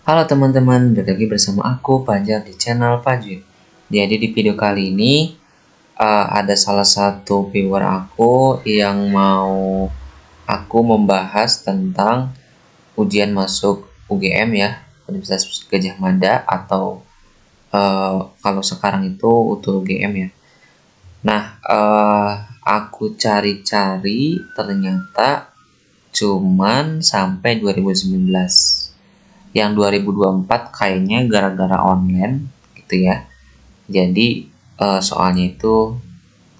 Halo teman-teman, balik lagi bersama aku Fajar di channel Fajir. Jadi di video kali ini ada salah satu viewer aku yang mau aku membahas tentang ujian masuk UGM ya, Universitas Gadjah Mada atau kalau sekarang itu UTUL UGM ya. Nah, aku cari-cari ternyata cuman sampai 2019. Yang 2024 kayaknya gara-gara online gitu ya. Jadi soalnya itu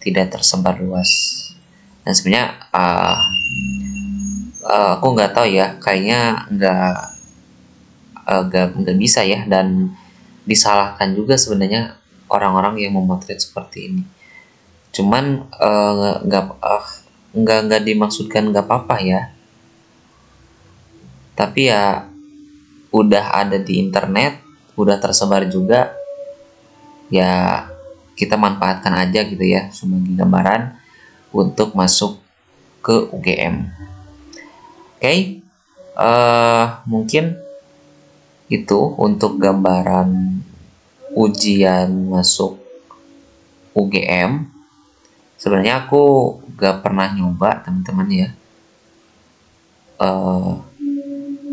tidak tersebar luas. Dan sebenarnya aku nggak tahu ya, kayaknya nggak bisa ya, dan disalahkan juga sebenarnya orang-orang yang memotret seperti ini. Cuman nggak dimaksudkan nggak apa-apa ya. Tapi ya udah ada di internet, udah tersebar juga, ya kita manfaatkan aja gitu ya sebagai gambaran untuk masuk ke UGM. Oke, mungkin itu untuk gambaran ujian masuk UGM. Sebenarnya aku gak pernah nyoba teman-teman ya,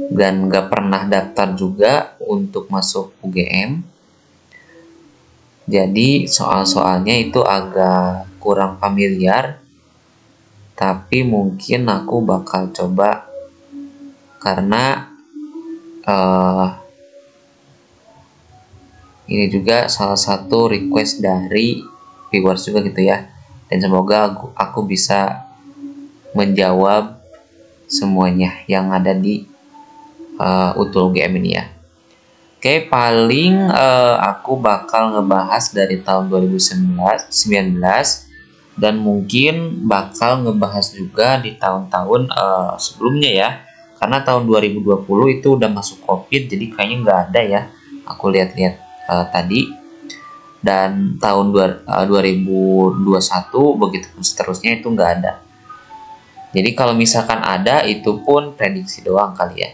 dan gak pernah daftar juga untuk masuk UGM. Jadi soal-soalnya itu agak kurang familiar, tapi mungkin aku bakal coba karena ini juga salah satu request dari viewers juga gitu ya, dan semoga aku bisa menjawab semuanya yang ada di UTUL UGM ini ya. Oke, paling aku bakal ngebahas dari tahun 2019 dan mungkin bakal ngebahas juga di tahun-tahun sebelumnya ya. Karena tahun 2020 itu udah masuk COVID, jadi kayaknya nggak ada ya. Aku lihat-lihat tadi. Dan tahun 2021 begitu seterusnya itu nggak ada. Jadi kalau misalkan ada, itu pun prediksi doang kali ya.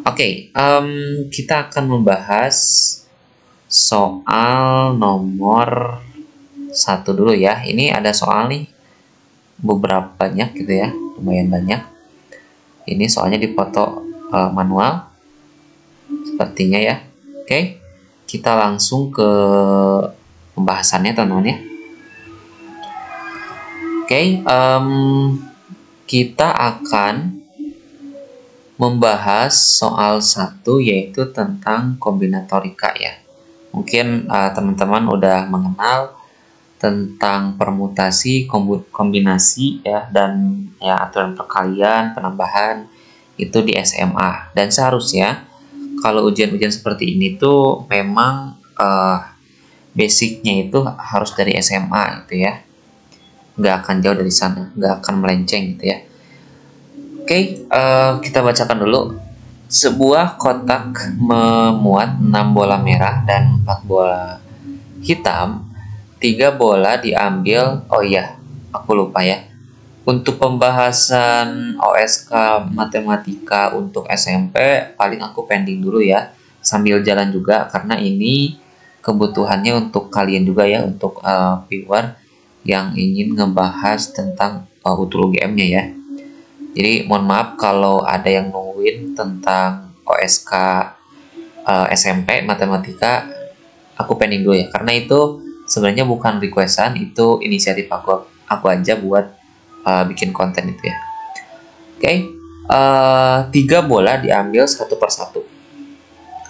Oke, kita akan membahas soal nomor 1 dulu ya. Ini ada soal nih, beberapa banyak gitu ya, lumayan banyak. Ini soalnya dipoto manual, sepertinya ya. Oke, kita langsung ke pembahasannya teman-teman ya. Oke, kita akan membahas soal 1 yaitu tentang kombinatorika ya. Mungkin teman-teman udah mengenal tentang permutasi, kombinasi ya, dan ya aturan perkalian, penambahan itu di SMA. Dan seharusnya kalau ujian-ujian seperti ini tuh memang basicnya itu harus dari SMA gitu ya. Nggak akan jauh dari sana, nggak akan melenceng gitu ya. Oke, kita bacakan dulu. Sebuah kotak memuat 6 bola merah dan 4 bola hitam. 3 bola diambil. Oh iya, aku lupa ya. Untuk pembahasan OSK matematika untuk SMP, paling aku pending dulu ya, sambil jalan juga, karena ini kebutuhannya untuk kalian juga ya, untuk viewer yang ingin ngebahas tentang UTUL UGM-nya ya. Jadi mohon maaf kalau ada yang nungguin tentang OSK SMP matematika, aku pending dulu ya, karena itu sebenarnya bukan requestan, itu inisiatif aku aja buat bikin konten itu ya. Oke, 3 bola diambil satu persatu.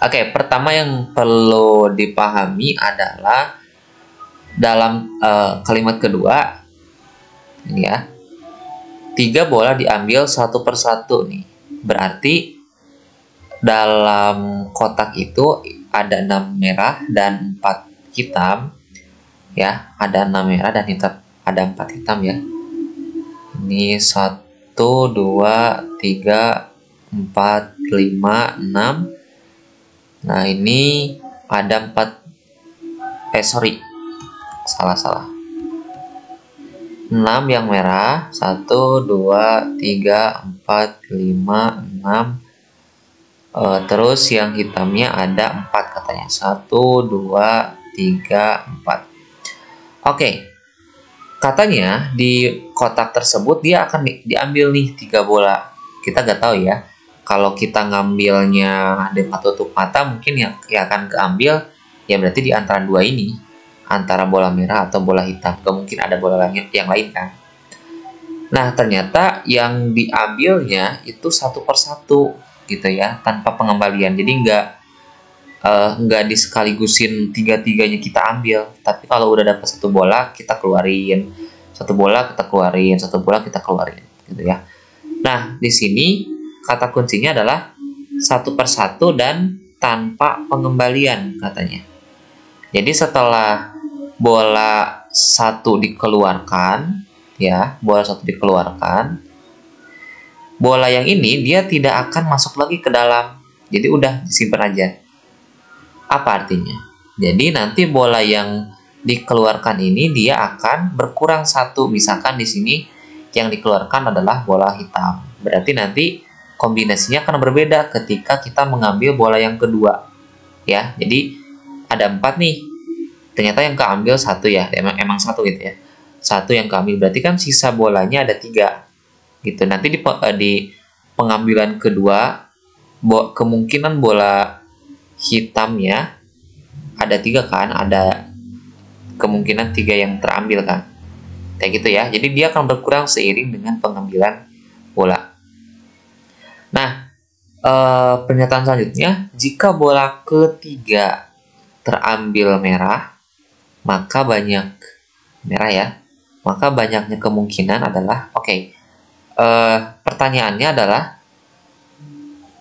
Oke, pertama yang perlu dipahami adalah dalam kalimat kedua ini ya, 3 bola diambil satu persatu nih. Berarti dalam kotak itu ada 6 merah dan 4 hitam ya, ada 6 merah dan ada 4 hitam ya. Ini 1, 2, 3, 4, 5, 6. Nah ini ada 4, salah 6 yang merah, 1, 2, 3, 4, 5, 6. Terus yang hitamnya ada 4 katanya. 1, 2, 3, 4. Oke. Katanya di kotak tersebut dia akan diambil nih 3 bola. Kita nggak tahu ya. Kalau kita ngambilnya dengan tutup mata mungkin yang akan keambil ya berarti di antara dua ini. Antara bola merah atau bola hitam. Gak mungkin ada bola yang lain kan. Nah, ternyata yang diambilnya itu satu persatu gitu ya, tanpa pengembalian. Jadi nggak disekaligusin tiga-tiganya kita ambil. Tapi kalau udah dapat satu bola, kita keluarin. Satu bola kita keluarin, satu bola kita keluarin gitu ya. Nah, di sini kata kuncinya adalah satu persatu dan tanpa pengembalian katanya. Jadi setelah bola satu dikeluarkan, ya, bola satu dikeluarkan, bola yang ini dia tidak akan masuk lagi ke dalam. Jadi udah disimpan aja. Apa artinya? Jadi nanti bola yang dikeluarkan ini dia akan berkurang satu. Misalkan di sini yang dikeluarkan adalah bola hitam. Berarti nanti kombinasinya akan berbeda ketika kita mengambil bola yang kedua. Ya, jadi ada 4 nih. Ternyata yang keambil 1 ya. Emang 1 gitu ya. 1 yang keambil. Berarti kan sisa bolanya ada 3. Gitu. Nanti di pengambilan kedua kemungkinan bola hitamnya ada 3 kan, ada kemungkinan 3 yang terambil kan, kayak gitu ya. Jadi dia akan berkurang seiring dengan pengambilan bola. Nah, pernyataan selanjutnya, jika bola ketiga terambil merah, maka banyak merah ya, maka banyaknya kemungkinan adalah pertanyaannya adalah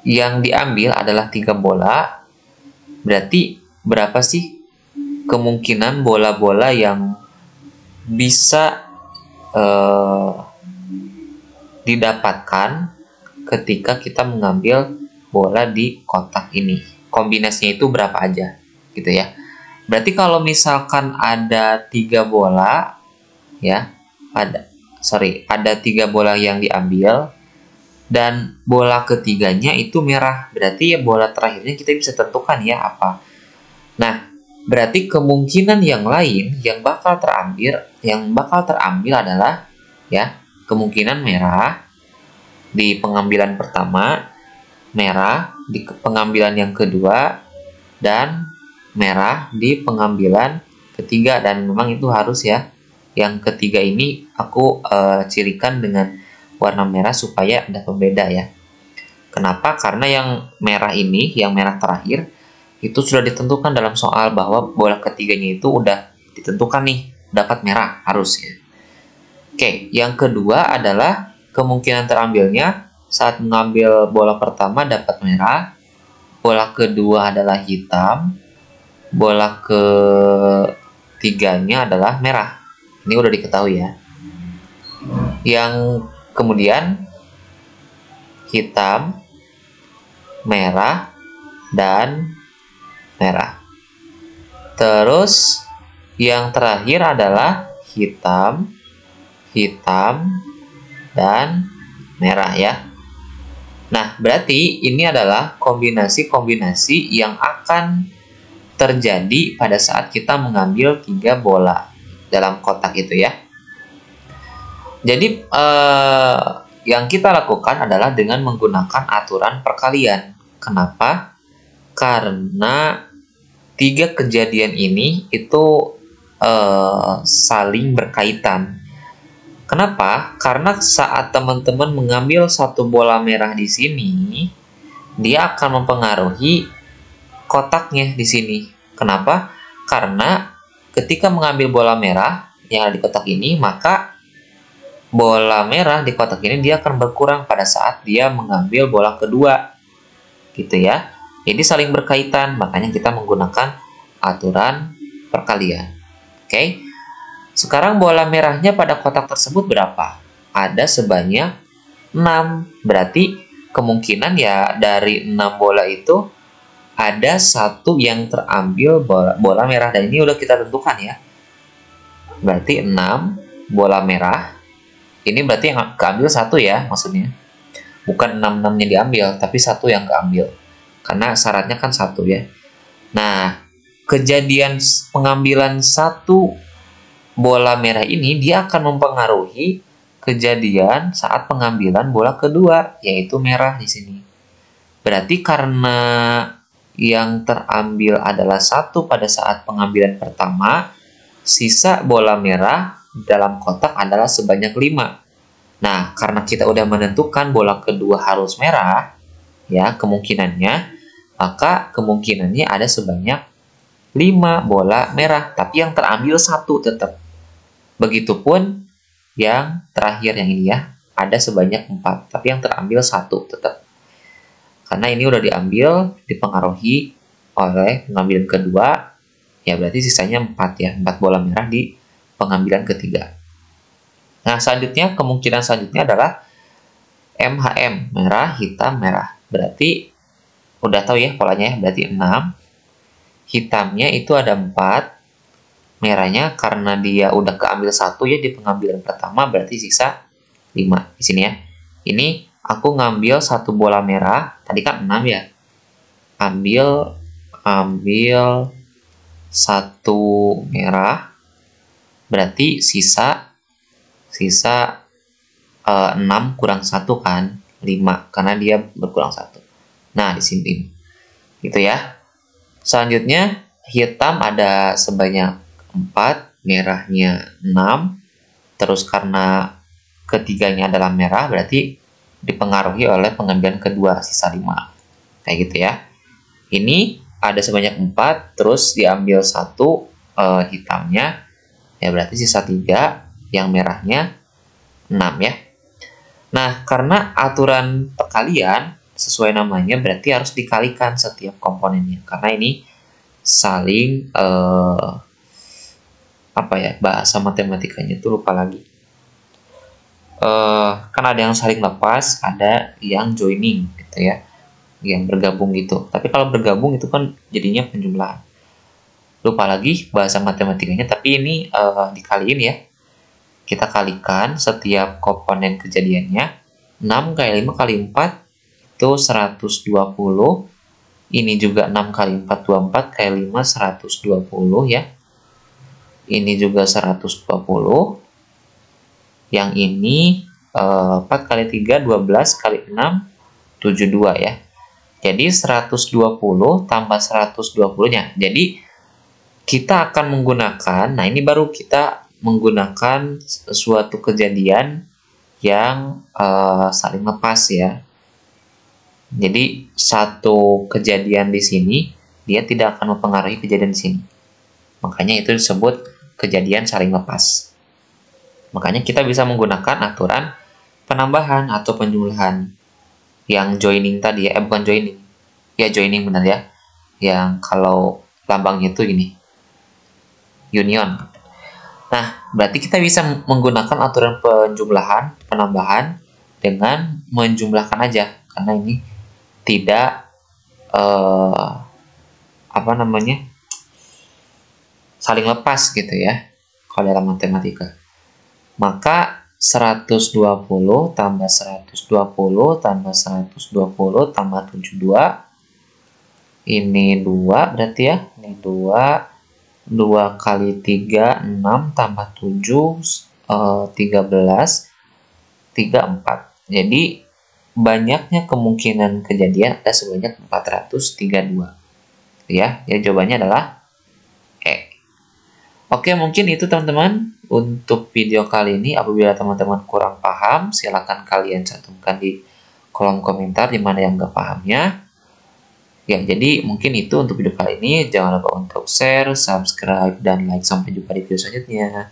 yang diambil adalah 3 bola, berarti berapa sih kemungkinan bola-bola yang bisa didapatkan ketika kita mengambil bola di kotak ini? Kombinasinya itu berapa aja gitu ya. Berarti kalau misalkan ada 3 bola ya, ada 3 bola yang diambil dan bola ketiganya itu merah, berarti ya bola terakhirnya kita bisa tentukan ya apa. Nah, berarti kemungkinan yang lain yang bakal terambil adalah ya, kemungkinan merah di pengambilan pertama, merah di pengambilan yang kedua, dan merah di pengambilan ketiga. Dan memang itu harus ya, yang ketiga ini aku cirikan dengan warna merah supaya ada pembeda ya. Kenapa? Karena yang merah ini, yang merah terakhir itu sudah ditentukan dalam soal bahwa bola ketiganya itu udah ditentukan nih, dapat merah harusnya. Oke, yang kedua adalah kemungkinan terambilnya saat mengambil bola pertama dapat merah, bola kedua adalah hitam, bola ketiganya adalah merah. Ini udah diketahui ya. Yang kemudian hitam, merah, dan merah. Terus yang terakhir adalah hitam, dan merah ya. Nah, berarti ini adalah kombinasi-kombinasi yang akan terjadi pada saat kita mengambil 3 bola dalam kotak itu ya. Jadi yang kita lakukan adalah dengan menggunakan aturan perkalian. Kenapa? Karena 3 kejadian ini itu saling berkaitan. Kenapa? Karena saat teman-teman mengambil 1 bola merah di sini, dia akan mempengaruhi kotaknya di sini. Kenapa? Karena ketika mengambil bola merah yang ada di kotak ini, maka bola merah di kotak ini dia akan berkurang pada saat dia mengambil bola kedua. Gitu ya. Jadi saling berkaitan, makanya kita menggunakan aturan perkalian. Oke. Sekarang bola merahnya pada kotak tersebut berapa? Ada sebanyak 6. Berarti kemungkinan ya dari 6 bola itu ada 1 yang terambil bola merah, dan ini udah kita tentukan ya. Berarti 6 bola merah. Ini berarti yang keambil 1 ya maksudnya. Bukan 6-6-nya diambil, tapi 1 yang keambil. karena syaratnya kan 1 ya. Nah, kejadian pengambilan 1 bola merah ini dia akan mempengaruhi kejadian saat pengambilan bola kedua, yaitu merah di sini. Berarti karena yang terambil adalah 1 pada saat pengambilan pertama, sisa bola merah dalam kotak adalah sebanyak 5. Nah, karena kita udah menentukan bola kedua harus merah, ya kemungkinannya, maka kemungkinannya ada sebanyak 5 bola merah, tapi yang terambil 1 tetap. Begitupun yang terakhir yang ini ya, ada sebanyak 4, tapi yang terambil 1 tetap. Karena ini udah diambil, dipengaruhi oleh pengambilan kedua, ya berarti sisanya 4 ya, 4 bola merah di pengambilan ketiga. Nah, selanjutnya, kemungkinan selanjutnya adalah MHM, merah, hitam, merah. Berarti, udah tahu ya polanya ya, berarti 6. Hitamnya itu ada 4. Merahnya karena dia udah keambil 1 ya di pengambilan pertama, berarti sisa 5. Di sini ya. Ini aku ngambil 1 bola merah, tadi kan 6 ya. Ambil 1 merah, berarti sisa 6 kurang 1 kan, 5, karena dia berkurang 1. Nah, di sini. Gitu ya. Selanjutnya, hitam ada sebanyak 4, merahnya 6. Terus karena ketiganya adalah merah, berarti dipengaruhi oleh pengambilan kedua, sisa 5. Kayak gitu ya. Ini ada sebanyak 4, terus diambil 1 hitamnya, ya berarti sisa 3, yang merahnya 6 ya. Nah, karena aturan perkalian sesuai namanya berarti harus dikalikan setiap komponennya. Karena ini saling bahasa matematikanya itu lupa lagi. Kan ada yang saling lepas, ada yang joining gitu ya. Yang bergabung gitu. Tapi kalau bergabung itu kan jadinya penjumlahan. Lupa lagi bahasa matematikanya, tapi ini dikaliin ya. Kita kalikan setiap komponen kejadiannya. 6 kali 5 kali 4 itu 120. Ini juga 6 kali 4, 24 kali 5, 120 ya. Ini juga 120. Yang ini 4 kali 3, 12 kali 6, 72 ya. Jadi 120 tambah 120-nya. Jadi kita akan menggunakan, nah ini baru kita menggunakan suatu kejadian yang saling lepas ya. Jadi satu kejadian di sini dia tidak akan mempengaruhi kejadian di sini. Makanya itu disebut kejadian saling lepas. Makanya kita bisa menggunakan aturan penambahan atau penjumlahan yang joining tadi ya, bukan joining. Ya joining benar ya. Yang kalau lambangnya itu gini. Union. Nah, berarti kita bisa menggunakan aturan penjumlahan, penambahan dengan menjumlahkan aja, karena ini tidak saling lepas gitu ya kalau dalam matematika. Maka 120 tambah 120 tambah 120 tambah 72 ini 2 berarti ya, ini 2 kali 3, 6, tambah 7, 13, 34. Jadi, banyaknya kemungkinan kejadian ada sebanyak 432. Ya jawabannya adalah E. Oke, mungkin itu teman-teman untuk video kali ini. Apabila teman-teman kurang paham, silakan kalian cantumkan di kolom komentar di mana yang nggak pahamnya. Ya, jadi mungkin itu untuk video kali ini. Jangan lupa untuk share, subscribe, dan like. Sampai jumpa di video selanjutnya.